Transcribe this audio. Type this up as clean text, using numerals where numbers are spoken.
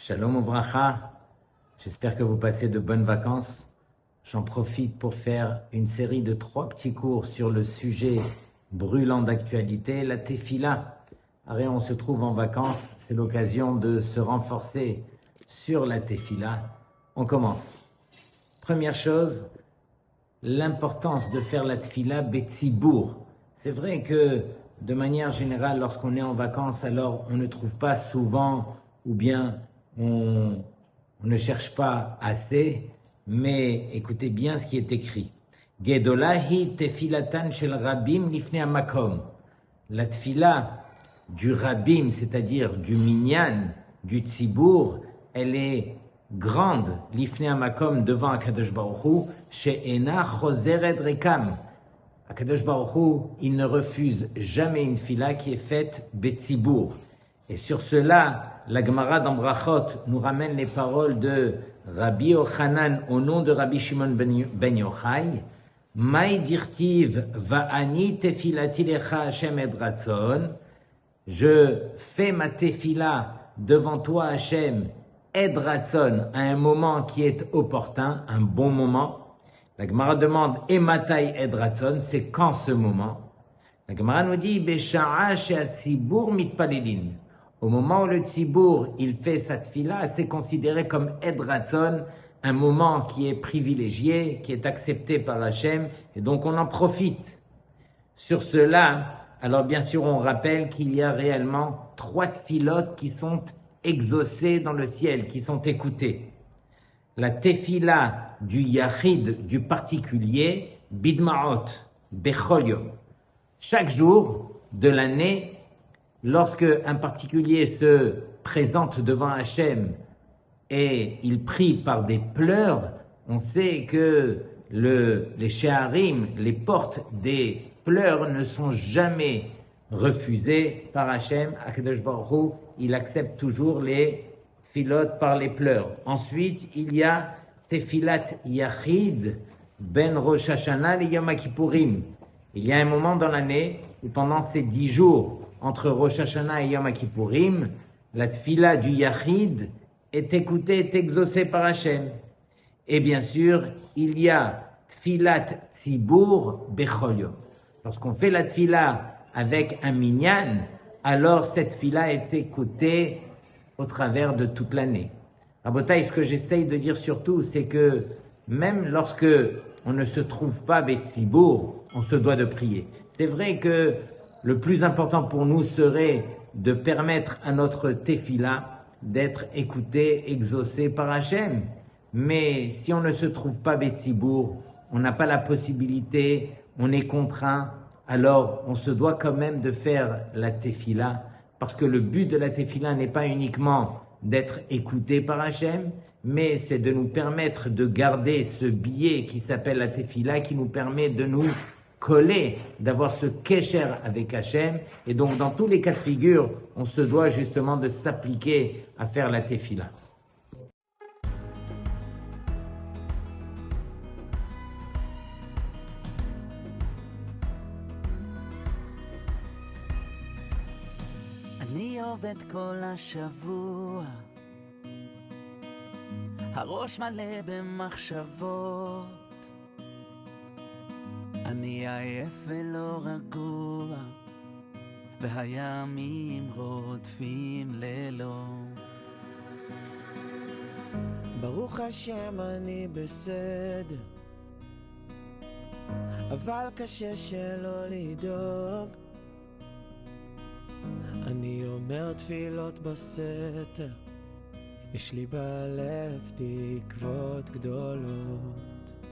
Shalom Ouvracha, j'espère que vous passez de bonnes vacances. J'en profite pour faire une série de 3 petits cours sur le sujet brûlant d'actualité, la Tefila. Allez, on se trouve en vacances, c'est l'occasion de se renforcer sur la Tefila. On commence. Première chose, l'importance de faire la Tefila Betzibour. C'est vrai que de manière générale, lorsqu'on est en vacances, alors on ne trouve pas souvent ou bien on ne cherche pas assez, mais écoutez bien ce qui est écrit. Gedolahi tefilatan shel rabim lifnei hamakom. La tefila du rabim, c'est-à-dire du minyan, du tzibour, elle est grande, lifnei hamakom, devant Akadosh Baruch Hu, she'ena chozeret rekam. Akadosh Baruch Hu, il ne refuse jamais une fila qui est faite betzibour. Et sur cela, la Gemara dans Brachot nous ramène les paroles de Rabbi Yochanan au nom de Rabbi Shimon ben Yochai. Maï dirtiv va'ani tefilati lecha Hashem et ratzon. Je fais ma tefila devant toi Hashem et ratzon à un moment qui est opportun, un bon moment. La Gemara demande Ematai et ratzon, c'est quand ce moment? La Gemara nous dit Besha'a she'atzibur mitpalilin. Au moment où le tzibour, il fait sa tefila, c'est considéré comme Ed Ratzon, un moment qui est privilégié, qui est accepté par Hachem, et donc on en profite. Sur cela, alors bien sûr on rappelle qu'il y a réellement 3 tefilotes qui sont exaucées dans le ciel, qui sont écoutées. La tefila du yachid, du particulier, bidmaot, bechol yom. Chaque jour de l'année, lorsque un particulier se présente devant Hachem et il prie par des pleurs, on sait que les she'arim, les portes des pleurs ne sont jamais refusées par Hachem. Akadosh Baruch Hu, il accepte toujours les filotes par les pleurs. Ensuite, il y a Tefilat Yachid ben Rosh Hashanah et Yom Kippourim. Il y a un moment dans l'année où pendant ces 10 jours, entre Rosh Hashanah et Yom Kippourim, la tefila du Yachid est écoutée, est exaucée par Hachem. Et bien sûr, il y a tfilat tzibour bechol yom. Lorsqu'on fait la tefila avec un minyan, alors cette tefila est écoutée au travers de toute l'année. Rabotai, ce que j'essaye de dire surtout, c'est que même lorsque on ne se trouve pas betzibour, on se doit de prier. C'est vrai que le plus important pour nous serait de permettre à notre tefila d'être écouté, exaucé par Hachem. Mais si on ne se trouve pas betzibour, on n'a pas la possibilité, on est contraint, alors on se doit quand même de faire la tefila, parce que le but de la tefila n'est pas uniquement d'être écouté par Hachem, mais c'est de nous permettre de garder ce billet qui s'appelle la tefila, qui nous permet de nous coller, d'avoir ce kesher avec Hachem. Et donc dans tous les cas de figure, on se doit justement de s'appliquer à faire la tefila. אני עובד כל השבוע, הראש מלא במחשבות, אני עייף ולא רגוע, והימים רודפים לילות. ברוך השם אני בסדר, אבל קשה שלא לדאוג. אני אומר תפילות בסתר, יש לי בלב תקוות גדולות.